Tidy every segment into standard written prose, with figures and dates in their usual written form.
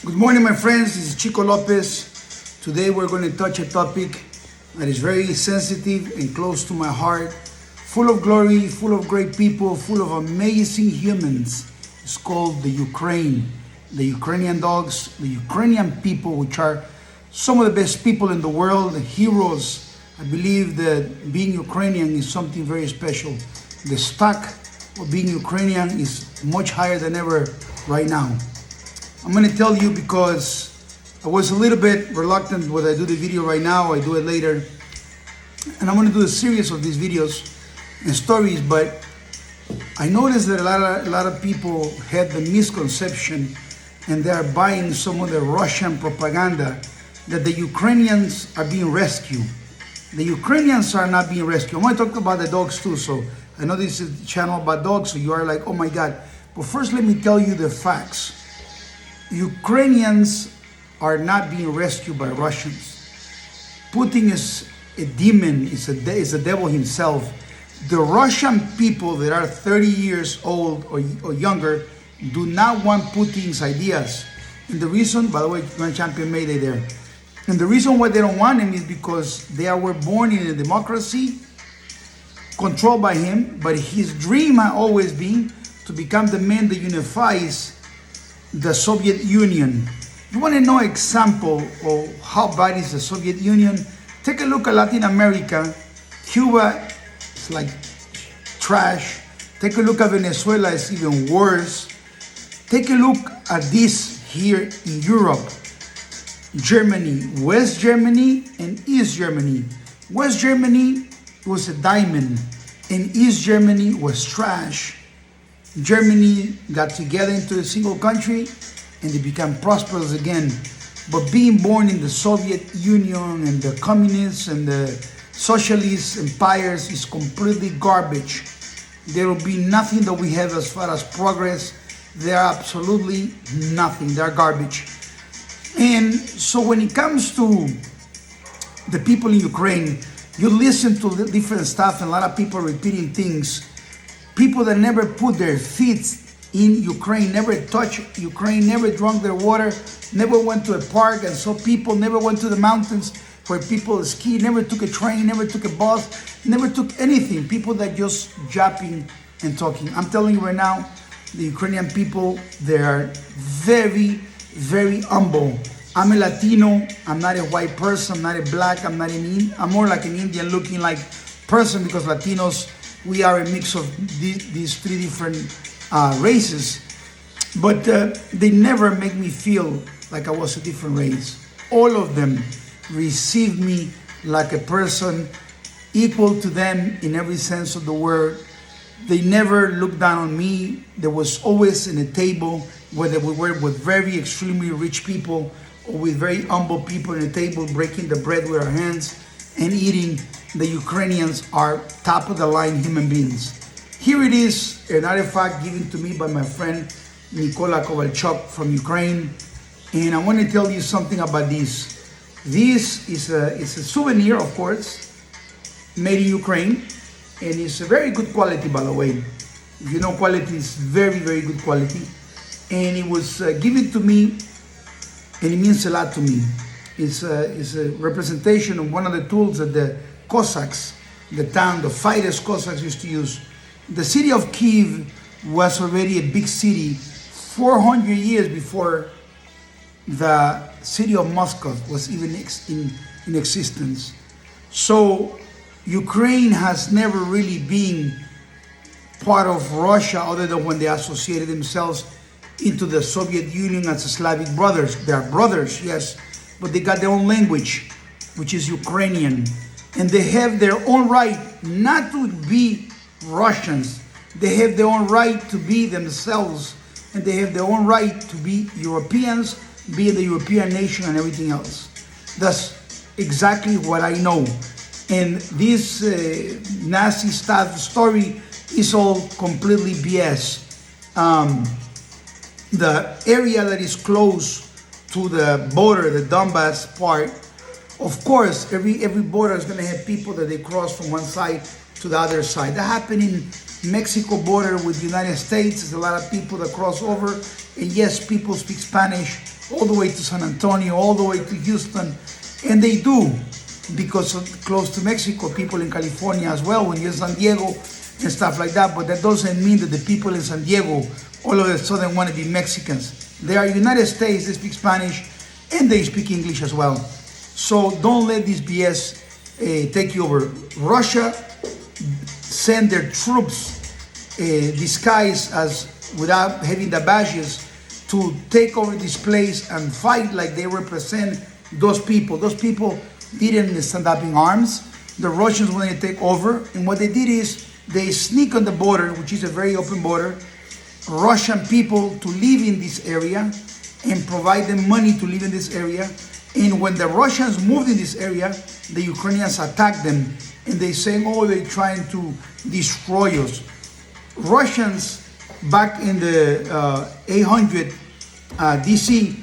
Good morning, my friends. This is Chico Lopez. Today we're going to touch a topic that is very sensitive and close to my heart, full of glory, full of great people, full of amazing humans. It's called the Ukraine, the Ukrainian dogs, the Ukrainian people, which are some of the best people in the world, the heroes. I believe that being Ukrainian is something very special. The stock of being Ukrainian is much higher than ever right now. I'm going to tell you because I was a little bit reluctant whether I do the video right now or I do it later. And I'm going to do a series of these videos and stories, but I noticed that a lot of people had the misconception and they are buying some of the Russian propaganda that the Ukrainians are being rescued. The Ukrainians are not being rescued. I'm going to talk about the dogs too, so I know this is a channel about dogs, so you are like, oh my God. But first let me tell you the facts. Ukrainians are not being rescued by Russians. Putin is a demon, is a devil himself. The Russian people that are 30 years old or younger do not want Putin's ideas. And the reason, by the way, Grand Champion Mayday there. And the reason why they don't want him is because they were born in a democracy controlled by him, but his dream had always been to become the man that unifies the Soviet Union. You want to know example of how bad is the Soviet Union? Take a look at Latin America. Cuba is like trash. Take a look at Venezuela, it's even worse. Take a look at this here in Europe. Germany, West Germany and East Germany. West Germany was a diamond and East Germany was trash. Germany got together into a single country and they became prosperous again. But being born in the Soviet Union and the communists and the socialist empires is completely garbage. There will be nothing that we have as far as progress. They are absolutely nothing. They are garbage. And so when it comes to the people in Ukraine, you listen to the different stuff and a lot of people repeating things. People that never put their feet in Ukraine, never touched Ukraine, never drank their water, never went to a park and saw people, never went to the mountains where people ski, never took a train, never took a bus, never took anything. People that just japping and talking. I'm telling you right now, the Ukrainian people, they are very, very humble. I'm a Latino, I'm not a white person, I'm not a black, I'm more like an Indian looking like person because Latinos, we are a mix of these three different races. But they never make me feel like I was a different race. All of them receive me like a person equal to them in every sense of the word. They never looked down on me. There was always in a table, whether we were with very extremely rich people or with very humble people in a table, breaking the bread with our hands and eating. The Ukrainians are top of the line human beings. Here it is, an artifact given to me by my friend Mykola Kovalchuk from Ukraine. And I want to tell you something about this. This is a souvenir, of course, made in Ukraine. And it's a very good quality, by the way. If you know quality, it's very, very good quality. And it was given to me, and it means a lot to me. It's a representation of one of the tools that the Cossacks, the fighters Cossacks used to use. The city of Kiev was already a big city 400 years before the city of Moscow was even in existence. So Ukraine has never really been part of Russia other than when they associated themselves into the Soviet Union as Slavic brothers. They are brothers, yes, but they got their own language, which is Ukrainian. And they have their own right not to be Russians. They have their own right to be themselves. And they have their own right to be Europeans, be the European nation and everything else. That's exactly what I know. And this Nazi stuff story is all completely BS. The area that is close to the border, the Donbass part, of course, every border is going to have people that they cross from one side to the other side. That happened in Mexico border with the United States. There's a lot of people that cross over. And yes, people speak Spanish all the way to San Antonio, all the way to Houston. And they do, because of close to Mexico, people in California as well, when you're in San Diego and stuff like that. But that doesn't mean that the people in San Diego all of a sudden want to be Mexicans. They are United States, they speak Spanish, and they speak English as well. So don't let this BS take you over. Russia sent their troops disguised as without having the badges to take over this place and fight like they represent those people. Those people didn't stand up in arms. The Russians wanted to take over, and what they did is they sneak on the border, which is a very open border, Russian people to live in this area and provide them money to live in this area. And when the Russians moved in this area, the Ukrainians attacked them, and they say, oh, they're trying to destroy us. Russians back in the 800 DC,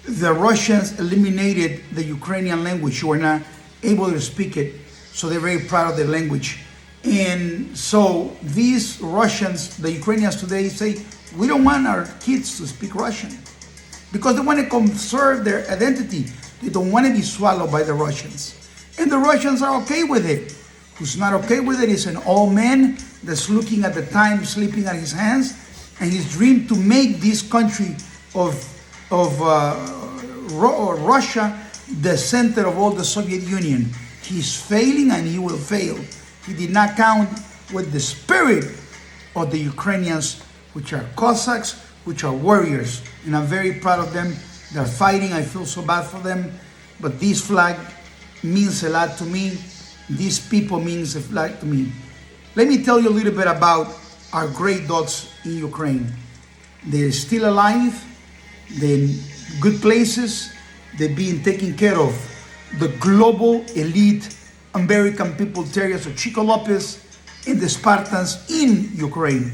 the Russians eliminated the Ukrainian language. You were not able to speak it, so they're very proud of their language. And so these Russians, the Ukrainians today, say, we don't want our kids to speak Russian because they want to conserve their identity. They don't want to be swallowed by the Russians. And the Russians are okay with it. Who's not okay with it is an old man that's looking at the time, sleeping at his hands, and his dream to make this country of Russia the center of all the Soviet Union. He's failing and he will fail. He did not count with the spirit of the Ukrainians, which are Cossacks, which are warriors. And I'm very proud of them. They're fighting. I feel so bad for them. But this flag means a lot to me. These people means a lot to me. Let me tell you a little bit about our great dogs in Ukraine. They're still alive. They're in good places. They're being taken care of. The global elite American people terriers of Chico Lopez and the Spartans in Ukraine.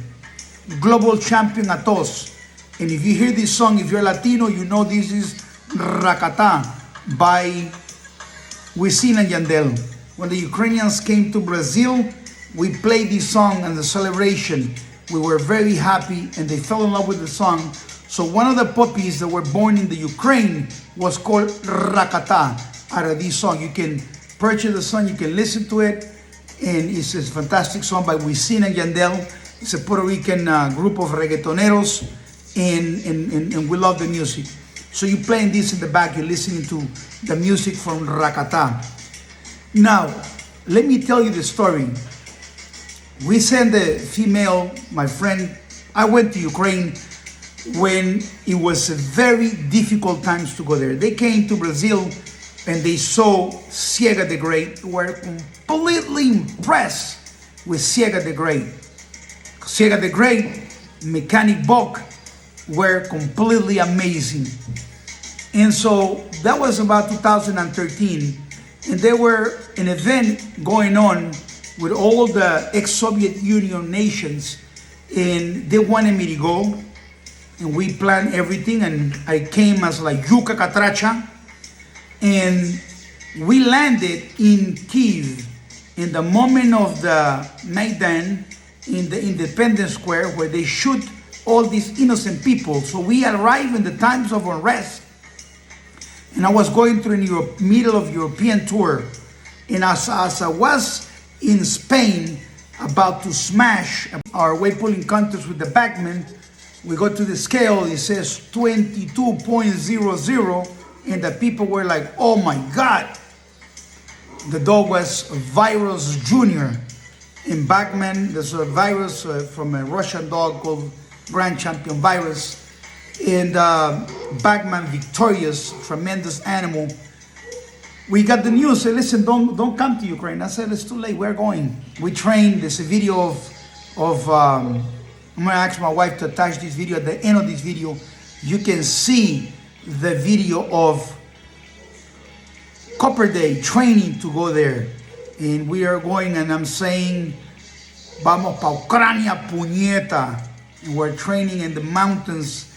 Global champion a todos. And if you hear this song, if you're Latino, you know this is Rakata by Wisin and Yandel. When the Ukrainians came to Brazil, we played this song and the celebration. We were very happy and they fell in love with the song. So one of the puppies that were born in the Ukraine was called Rakata out of this song. You can purchase the song, you can listen to it, and it's a fantastic song by Wisin and Yandel. It's a Puerto Rican group of reggaetoneros, and we love the music. So you're playing this in the back, you're listening to the music from Rakata. Now, let me tell you the story. We sent a female, my friend, I went to Ukraine when it was a very difficult times to go there. They came to Brazil and they saw Ciega the Great, were completely impressed with Ciega the Great. Ciega the Great, Mechanic Buck were completely amazing. And so that was about 2013. And there were an event going on with all the ex-Soviet Union nations, and they wanted me to go, and we planned everything, and I came as like Yuka Catracha, and we landed in Kyiv in the moment of the Maidan in the Independence Square where they shoot all these innocent people. So we arrived in the times of unrest, and I was going through the middle of European tour, and as I was in Spain about to smash our weight pulling contest with the backman, we go to the scale, it says 22.00, and the people were like, oh my God. The dog was Virus Jr. In backman, there's a virus from a Russian dog called Grand Champion Virus. And backman Victorious, tremendous animal. We got the news, said, listen, don't come to Ukraine. I said, it's too late, we're going. We trained, there's a video of I'm gonna ask my wife to attach this video. At the end of this video, you can see the video of Copper Day training to go there. And we are going, and I'm saying, vamos pa Ucrania, puñeta. And we're training in the mountains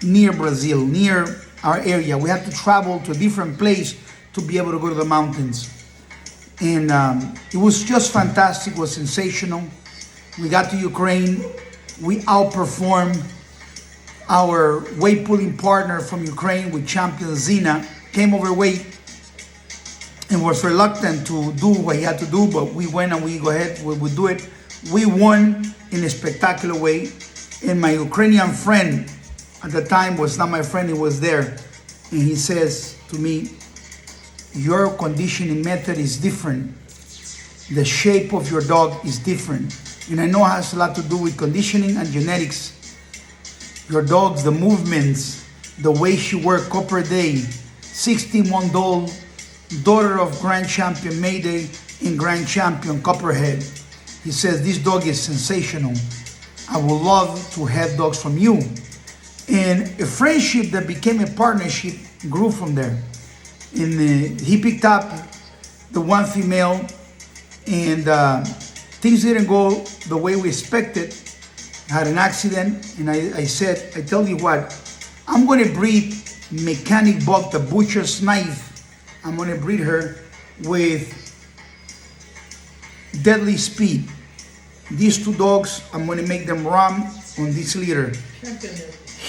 near Brazil, near our area. We had to travel to a different place to be able to go to the mountains. And it was just fantastic, it was sensational. We got to Ukraine, we outperformed our weight pulling partner from Ukraine with champion Zina, came overweight and was reluctant to do what he had to do, but we went and we go ahead, we would do it. We won in a spectacular way. And my Ukrainian friend at the time was not my friend, he was there. And he says to me, your conditioning method is different. The shape of your dog is different. And I know it has a lot to do with conditioning and genetics. Your dogs, the movements, the way she worked Copper Day, 16-month-old, daughter of Grand Champion Mayday and Grand Champion Copperhead. He says, this dog is sensational. I would love to have dogs from you. And a friendship that became a partnership grew from there. And he picked up the one female, and things didn't go the way we expected. I had an accident, and I said, I tell you what, I'm going to breed Mechanic Buck, the butcher's knife. I'm going to breed her with Deadly Speed. These two dogs, I'm going to make them run on this litter.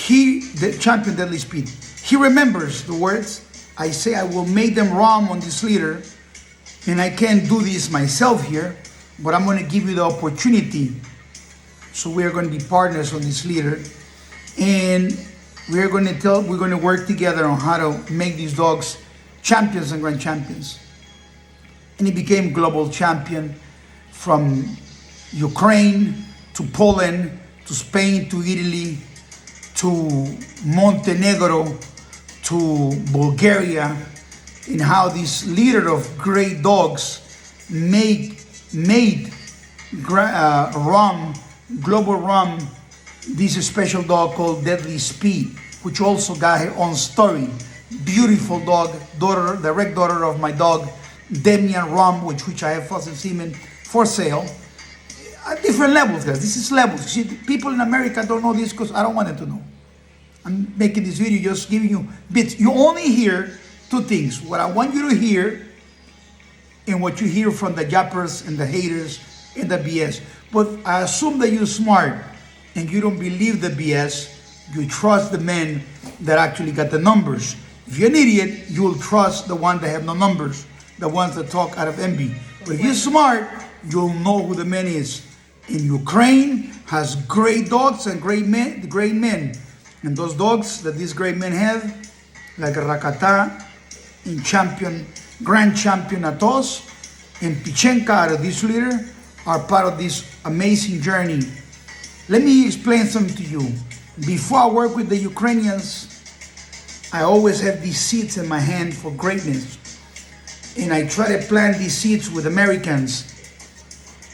The champion Deadly Speed. He remembers the words. I say I will make them run on this litter, and I can't do this myself here, but I'm going to give you the opportunity. So we are going to be partners on this litter, and we're going to work together on how to make these dogs champions and grand champions. And he became global champion from Ukraine to Poland to Spain to Italy to Montenegro to Bulgaria, in how this litter of great dogs made global rum, this special dog called Deadly Speed, which also got her own story. Beautiful dog, direct daughter of my dog, Demian Rum, which I have fossil semen for sale. At different levels, guys. This is levels. See, people in America don't know this because I don't want them to know. I'm making this video just giving you bits. You only hear two things. What I want you to hear and what you hear from the yappers and the haters and the BS. But I assume that you're smart and you don't believe the BS. You trust the men that actually got the numbers. If you're an idiot, you will trust the ones that have no numbers, the ones that talk out of envy. But if you're smart, you'll know who the man is. In Ukraine has great dogs and great men. And those dogs that these great men have, like Rakata, and Grand Champion Atos, and Pichenka out of this litter, are part of this amazing journey. Let me explain something to you. Before I work with the Ukrainians, I always have these seeds in my hand for greatness. And I try to plant these seeds with Americans,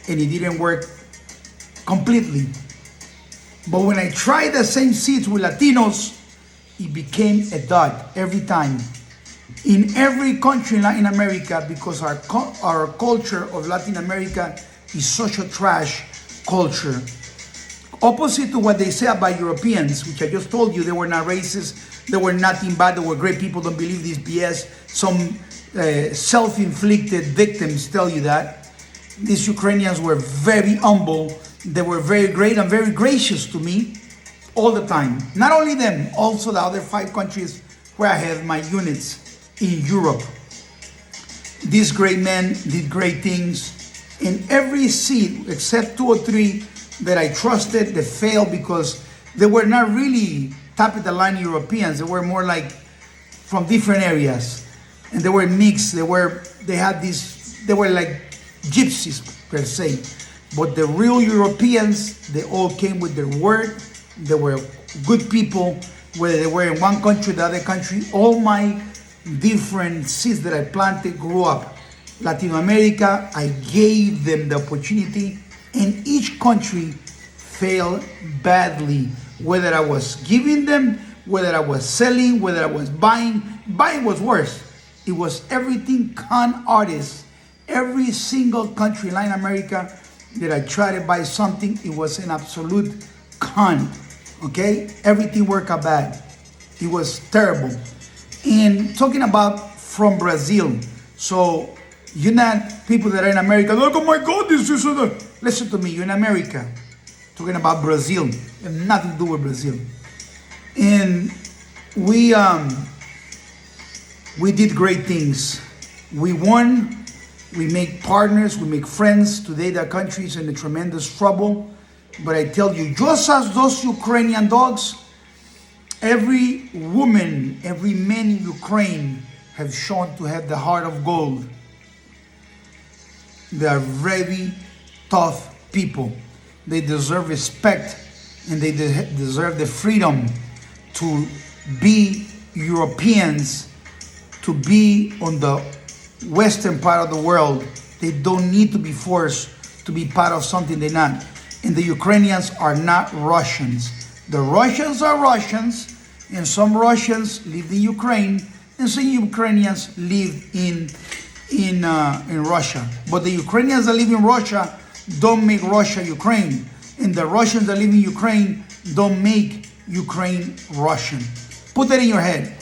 and it didn't work completely. But when I tried the same seeds with Latinos, it became a dud every time. In every country in Latin America, because our culture of Latin America is such a trash culture. Opposite to what they say about Europeans, which I just told you, they were not racist, they were nothing bad, they were great people, don't believe this BS. Some self-inflicted victims tell you that. These Ukrainians were very humble, they were very great and very gracious to me all the time. Not only them, also the other 5 countries where I have my units in Europe. These great men did great things. In every seat, except 2 or 3 that I trusted, they failed because they were not really top of the line Europeans. They were more like from different areas, and they were mixed. They were like gypsies per se. But the real Europeans, they all came with their word. They were good people, whether they were in one country or the other country. All my different seeds that I planted grew up. Latin America, I gave them the opportunity, and each country failed badly. Whether I was giving them, whether I was selling, whether I was buying. Buying was worse. It was everything con artists. Every single country in Latin America that I tried to buy something, it was an absolute con. Okay? Everything worked out bad. It was terrible. And talking about from Brazil, so you're not people that are in America, they're like, oh my God, this is a... Listen to me, you're in America. Talking about Brazil. It has nothing to do with Brazil. And we did great things. We won. We make partners. We make friends. Today, the country is in a tremendous trouble. But I tell you, just as those Ukrainian dogs, every woman, every man in Ukraine have shown to have the heart of gold. They are very tough people. They deserve respect, and they deserve the freedom to be Europeans, to be on the western part of the world. They don't need to be forced to be part of something they're not. And the Ukrainians are not Russians. The Russians are Russians, and some Russians live in Ukraine, and some Ukrainians live in Russia. But the Ukrainians that live in Russia don't make Russia Ukraine, and the Russians that live in Ukraine don't make Ukraine Russian. Put that in your head,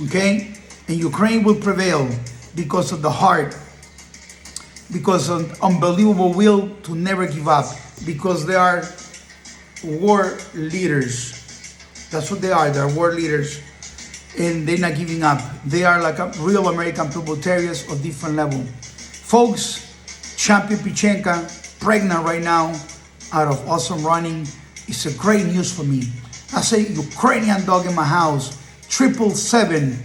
okay? And Ukraine will prevail because of the heart, because of unbelievable will to never give up, because they are war leaders. That's what they are. They're war leaders, and they're not giving up. They are like a real American proletariats of different level. Folks, Champion Pichenka, pregnant right now, out of awesome running. It's a great news for me. I say Ukrainian dog in my house, 777.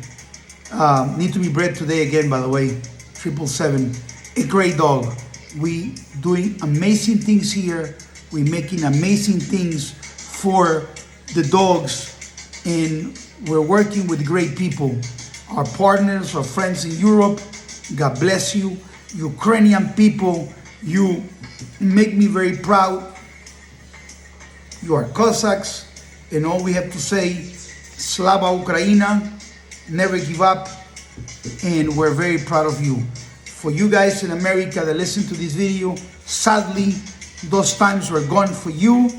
Need to be bred today again, by the way. 777, a great dog. We doing amazing things here. We making amazing things for the dogs, and we're working with great people. Our partners, our friends in Europe, God bless you. Ukrainian people, you make me very proud. You are Cossacks, and all we have to say, Slava Ukraina, never give up, and we're very proud of you. For you guys in America that listen to this video, sadly, those times were gone for you.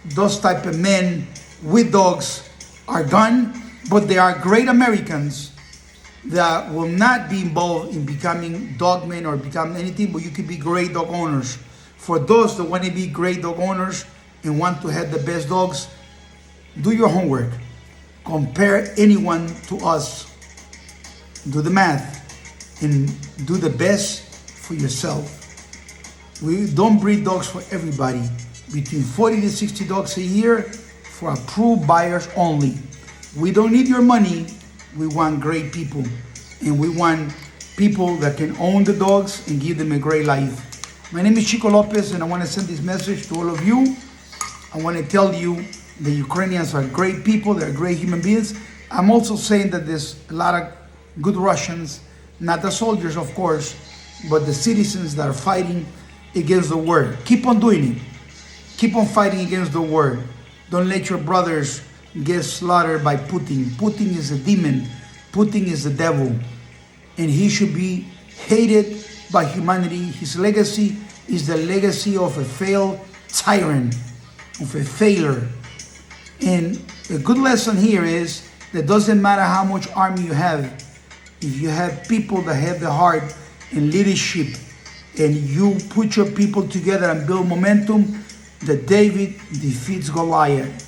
Those type of men with dogs are gone, but they are great Americans that will not be involved in becoming dogmen or become anything, but you could be great dog owners. For those that want to be great dog owners and want to have the best dogs, do your homework. Compare anyone to us. Do the math and do the best for yourself. We don't breed dogs for everybody. Between 40 to 60 dogs a year for approved buyers only. We don't need your money. We want great people. And we want people that can own the dogs and give them a great life. My name is Chico Lopez, and I want to send this message to all of you. I want to tell you the Ukrainians are great people. They're great human beings. I'm also saying that there's a lot of good Russians, not the soldiers, of course, but the citizens that are fighting against the war. Keep on doing it. Keep on fighting against the war. Don't let your brothers get slaughtered by Putin. Putin is a demon. Putin is the devil. And he should be hated by humanity. His legacy is the legacy of a failed tyrant, of a failure. And a good lesson here is that doesn't matter how much army you have, if you have people that have the heart and leadership, and you put your people together and build momentum, that David defeats Goliath.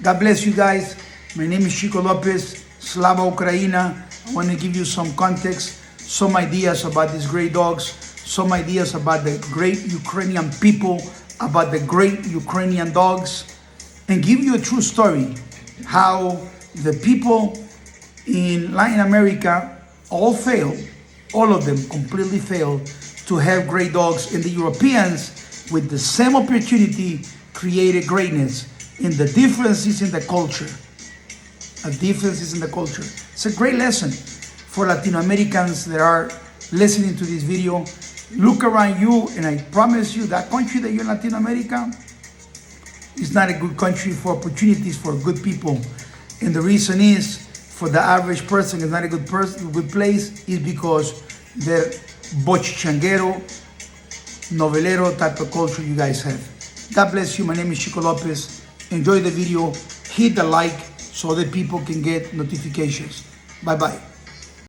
God bless you guys. My name is Chico Lopez, Slava Ukraina. I want to give you some context, some ideas about these great dogs, some ideas about the great Ukrainian people, about the great Ukrainian dogs, and give you a true story, how the people in Latin America all failed, all of them completely failed to have great dogs, and the Europeans with the same opportunity created greatness. And the difference is in the culture. A difference is in the culture. It's a great lesson for Latino Americans that are listening to this video. Look around you, and I promise you that country that you're in Latin America is not a good country for opportunities for good people. And the reason is, for the average person, it's not a good place, is because they're bochanguero, novelero type of culture you guys have. God bless you. My name is Chico Lopez. Enjoy the video. Hit the like so other people can get notifications. Bye-bye.